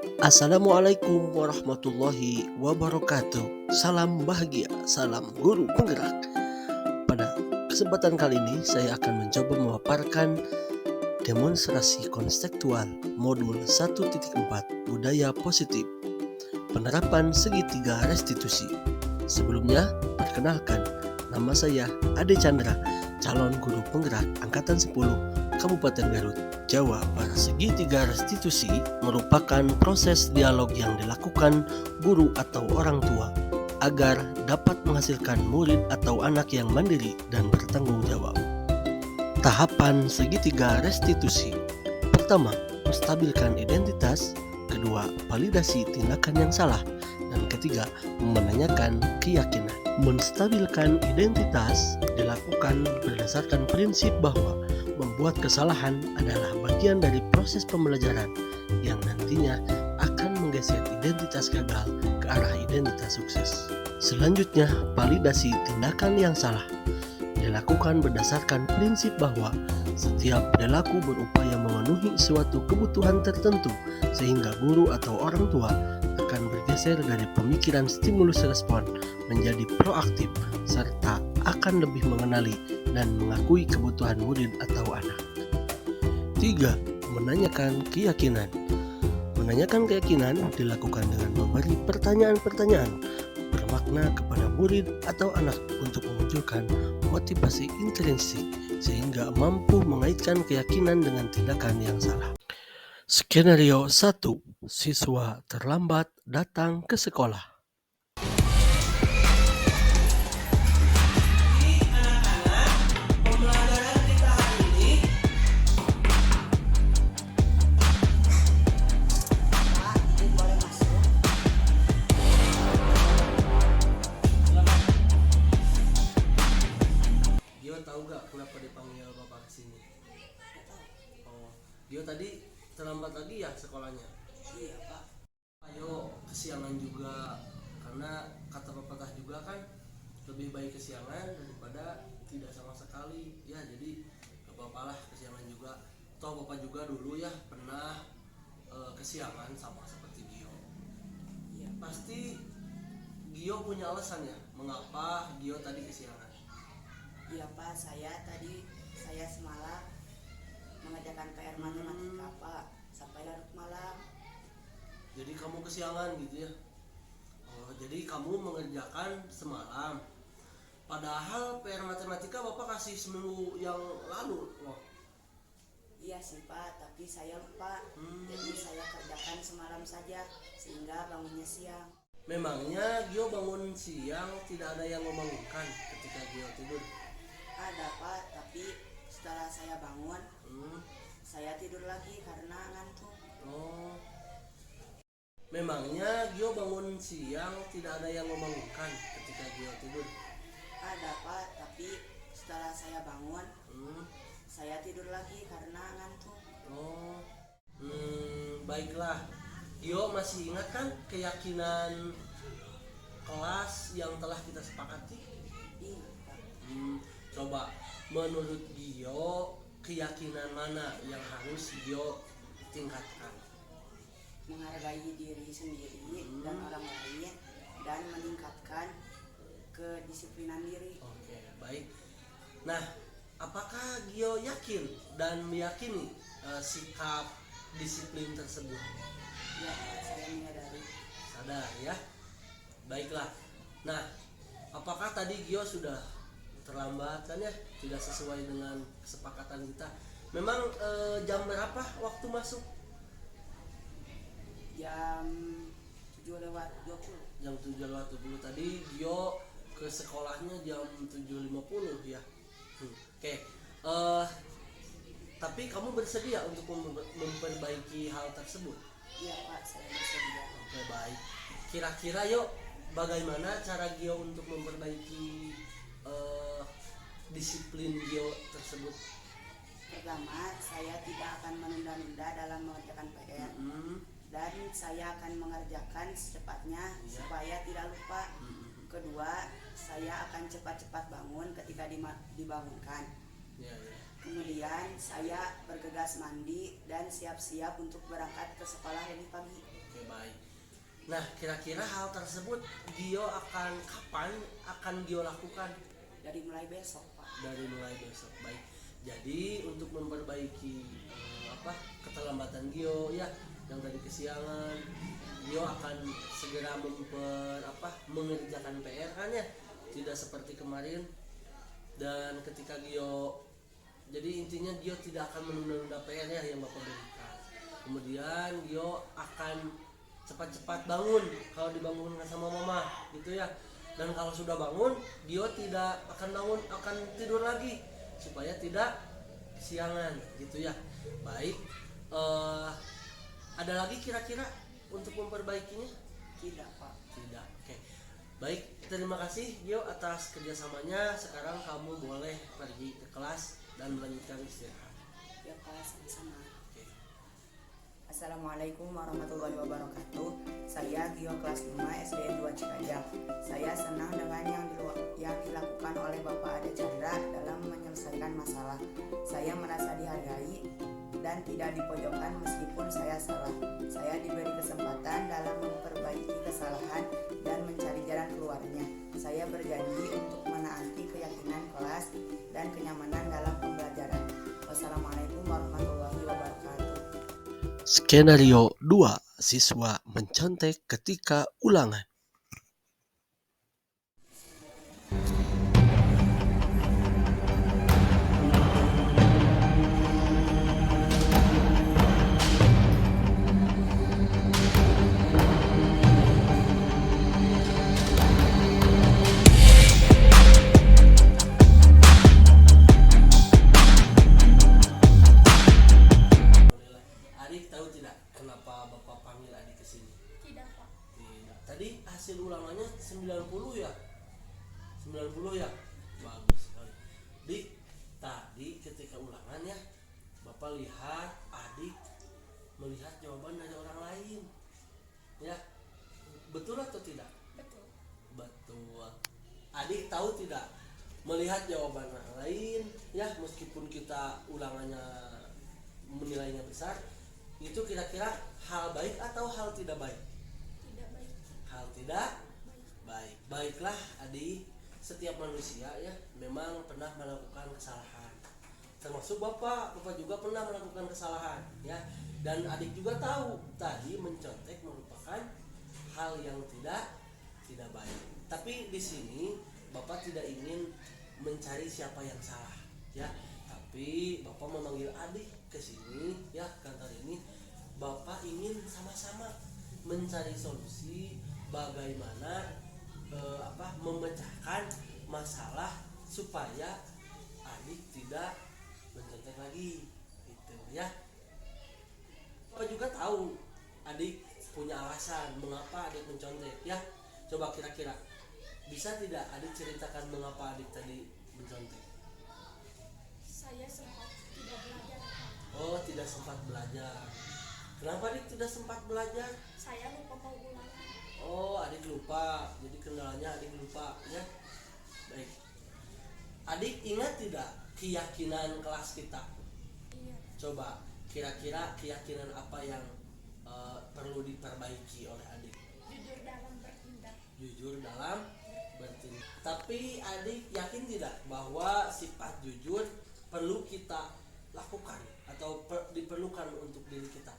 Assalamualaikum warahmatullahi wabarakatuh. Salam bahagia, salam guru penggerak. Pada kesempatan kali ini saya akan mencoba memaparkan demonstrasi konseptual modul 1.4 budaya positif, penerapan segitiga restitusi. Sebelumnya, perkenalkan, nama saya Ade Chandra, calon guru penggerak angkatan 10 Kabupaten Garut, Jawa. Pada segitiga restitusi merupakan proses dialog yang dilakukan guru atau orang tua agar dapat menghasilkan murid atau anak yang mandiri dan bertanggung jawab. Tahapan segitiga restitusi: pertama, menstabilkan identitas; kedua, validasi tindakan yang salah; dan ketiga, menanyakan keyakinan. Menstabilkan identitas dilakukan berdasarkan prinsip bahwa membuat kesalahan adalah bagian dari proses pembelajaran yang nantinya akan menggeser identitas gagal ke arah identitas sukses. Selanjutnya, validasi tindakan yang salah dilakukan berdasarkan prinsip bahwa setiap perilaku berupaya memenuhi suatu kebutuhan tertentu, sehingga guru atau orang tua akan bergeser dari pemikiran stimulus respon menjadi proaktif, serta akan lebih mengenali dan mengakui kebutuhan murid atau anak. 3. Menanyakan keyakinan. Menanyakan keyakinan dilakukan dengan memberi pertanyaan-pertanyaan bermakna kepada murid atau anak untuk memunculkan motivasi intrinsik sehingga mampu mengaitkan keyakinan dengan tindakan yang salah. Skenario 1. Siswa terlambat datang ke sekolah. Dio tahu gak kenapa dipanggil bapak kesini? Oh, Dio tadi terlambat lagi ya sekolahnya? Iya Pak. Ayo kesiangan juga, karena kata pepatah juga kan lebih baik kesiangan daripada tidak sama sekali. Ya jadi gak apa-apa lah kesiangan juga. Toh bapak juga dulu ya pernah kesiangan sama seperti Gio. Iya. Pasti Gio punya alasan ya mengapa Gio tadi kesiangan. Iya Pak, saya semalam mengerjakan PR matematika Pak sampai larut malam. Jadi kamu kesiangan gitu ya? Oh, jadi kamu mengerjakan semalam. Padahal PR matematika bapak kasih seminggu yang lalu loh. Iya sih Pak, tapi saya lupa. Jadi saya kerjakan semalam saja sehingga bangunnya siang. Memangnya Gio bangun siang tidak ada yang membangunkan ketika Gio tidur? Ada Pak, tapi setelah saya bangun, saya tidur lagi karena ngantuk. Oh. Memangnya Gio bangun siang tidak ada yang membangunkan ketika Gio tidur? Ada Pak, tapi setelah saya bangun, saya tidur lagi karena ngantuk. Oh. Baiklah. Gio masih ingat kan keyakinan kelas yang telah kita sepakati? Iya Pak. Coba menurut Gio keyakinan mana yang harus Gio tingkatkan? Menghargai diri sendiri dan orang lain dan meningkatkan kedisiplinan diri. Oke, baik. Nah, apakah Gio yakin dan meyakini sikap disiplin tersebut? Ya, saya menyadari. Sadar ya. Baiklah. Nah, apakah tadi Gio sudah terlambat kan ya? Tidak sesuai dengan kesepakatan kita. Memang jam berapa waktu masuk? Jam 7:20. Jam 7.20 tadi Gio ke sekolahnya jam 7.50 ya. Oke. Tapi kamu bersedia untuk memperbaiki hal tersebut? Iya Pak, saya bersedia. Oke, baik. Kira-kira yuk bagaimana cara Gio untuk memperbaiki disiplin Gio tersebut? Pertama, saya tidak akan menunda-nunda dalam mengerjakan PR dan saya akan mengerjakan secepatnya supaya tidak lupa. Kedua, saya akan cepat-cepat bangun ketika dibangunkan. Ya. Kemudian saya bergegas mandi dan siap-siap untuk berangkat ke sekolah lebih pagi. Oke, Nah, kira-kira hal tersebut Gio akan Gio lakukan? Dari mulai besok, Pak. Dari mulai besok. Baik. Jadi untuk memperbaiki keterlambatan Gio ya, yang tadi kesiangan, Gio akan segera mengerjakan PR kan ya, tidak seperti kemarin. Dan ketika Gio, jadi intinya Gio tidak akan menunda-nunda PR ya yang Bapak berikan. Kemudian Gio akan cepat-cepat bangun kalau dibangunkan sama mama gitu ya. Dan kalau sudah bangun, Gio tidak akan bangun, akan tidur lagi supaya tidak kesiangan gitu ya. Baik, ada lagi kira-kira untuk memperbaikinya? Tidak, Pak. Tidak. Oke. Baik, terima kasih Gio atas kerjasamanya. Sekarang kamu boleh pergi ke kelas dan melanjutkan istirahat. Ya, Pak, sama-sama. Oke. Assalamualaikum warahmatullahi wabarakatuh. Saya Gio kelas 5 SDN 2 Cikajang. Saya senang dengan yang dilakukan oleh Bapak Ade Chandra dalam menyelesaikan masalah. Saya merasa dihargai dan tidak dipojokkan meskipun saya salah. Saya diberi kesempatan dalam memperbaiki kesalahan dan mencari jalan keluarnya. Saya berjanji untuk menaati keyakinan kelas dan kenyamanan dalam pembelajaran. Wassalamualaikum warahmatullahi wabarakatuh. Skenario 2. Siswa mencontek ketika ulangan. Adik tahu tidak kenapa Bapak panggil adik ke sini? Tidak, Pak. Tidak. Tadi hasil ulangannya 90 ya? 90 ya? Bagus sekali. Dik, tadi ketika ulangan ya, Bapak lihat adik melihat jawaban dari orang lain. Ya. Betul atau tidak? Betul. Betul. Adik tahu tidak? Melihat jawaban orang lain, ya meskipun kita ulangannya menilainya besar, itu kira-kira hal baik atau hal tidak baik? Tidak baik. Hal tidak baik. Baiklah adik, setiap manusia ya memang pernah melakukan kesalahan. Termasuk Bapak juga pernah melakukan kesalahan ya. Dan adik juga tahu tadi mencontek merupakan hal yang tidak baik. Tapi di sini Bapak tidak ingin mencari siapa yang salah ya. Tapi Bapak memanggil adik ke sini ya, kantor ini. Bapak ingin sama-sama mencari solusi bagaimana memecahkan masalah supaya adik tidak mencontek lagi gitu ya. Bapak juga tahu adik punya alasan mengapa adik mencontek ya. Coba kira-kira bisa tidak adik ceritakan mengapa adik tadi mencontek? Saya sempat tidak belajar, Pak. Oh, tidak sempat belajar. Kenapa adik tidak sempat belajar? Saya lupa mau ulangan. Oh, adik lupa. Jadi kendalanya adik lupa ya. Baik. Adik ingat tidak keyakinan kelas kita? Iya. Coba kira-kira keyakinan apa yang perlu diperbaiki oleh adik? Jujur dalam bertindak. Jujur dalam bertindak. Tapi adik yakin tidak bahwa sifat jujur perlu kita lakukan atau diperlukan untuk diri kita?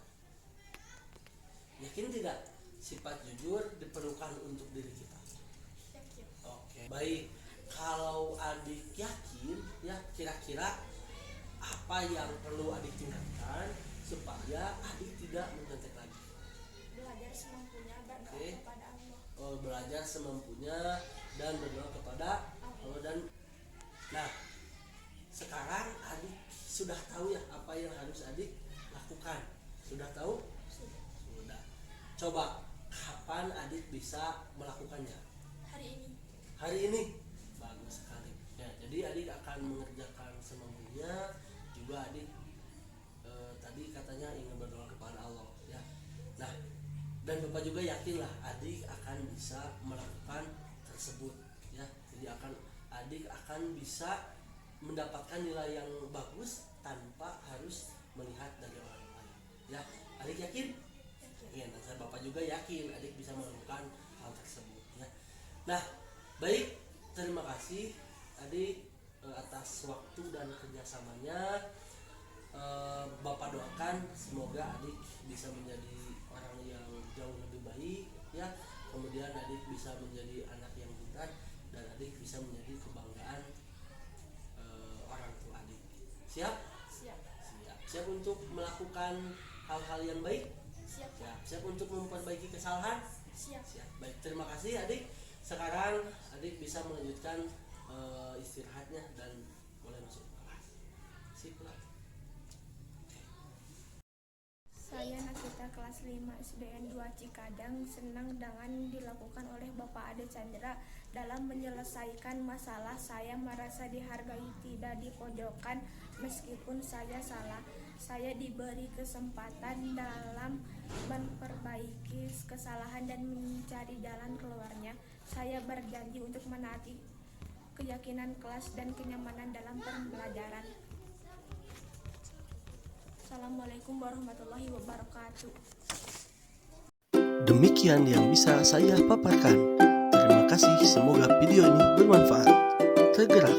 Yakin tidak sifat jujur diperlukan untuk diri kita? Yakin. Oke. Baik, kalau adik yakin ya, kira-kira apa yang perlu adik tingkatkan supaya adik tidak mencontek lagi? Belajar semampunya dan berdoa Oke. kepada Allah. Oh, belajar semampunya dan berdoa kepada Allah. Dan nah, sekarang adik sudah tahu ya apa yang harus adik lakukan? Sudah tahu? Sudah. Sudah. Coba kapan adik bisa melakukannya? Hari ini. Hari ini. Bagus sekali ya. Jadi adik akan mengerjakan semampunya. Juga adik tadi katanya ingin berdoa kepada Allah ya. Nah, dan Bapak juga yakinlah adik akan bisa melakukan tersebut ya. Jadi adik akan bisa mendapatkan nilai yang bagus tanpa harus melihat dari orang lain ya. Adik yakin? Yakin. Dan saya Bapak juga yakin adik bisa melakukan hal tersebut ya. Nah, baik, terima kasih adik atas waktu dan kerjasamanya. Bapak doakan semoga adik bisa menjadi orang yang jauh lebih baik ya. Kemudian adik bisa menjadi anak yang pintar dan adik bisa menjadi kebanggaan orang tua adik. Siap? Siap. Siap untuk melakukan hal-hal yang baik? Siap. Siap untuk memperbaiki kesalahan? Siap. Baik, terima kasih adik. Sekarang adik bisa melanjutkan istirahatnya dan boleh masuk kelas. Sip lah. Saya Nakita kelas 5 SDN 2 Cikadang senang dengan dilakukan oleh Bapak Ade Chandra dalam menyelesaikan masalah. Saya merasa dihargai, tidak dipojokkan meskipun saya salah. Saya diberi kesempatan dalam memperbaiki kesalahan dan mencari jalan keluarnya. Saya berjanji untuk menaati keyakinan kelas dan kenyamanan dalam pembelajaran. Assalamualaikum warahmatullahi wabarakatuh. Demikian yang bisa saya paparkan. Terima kasih, semoga video ini bermanfaat. Tergerak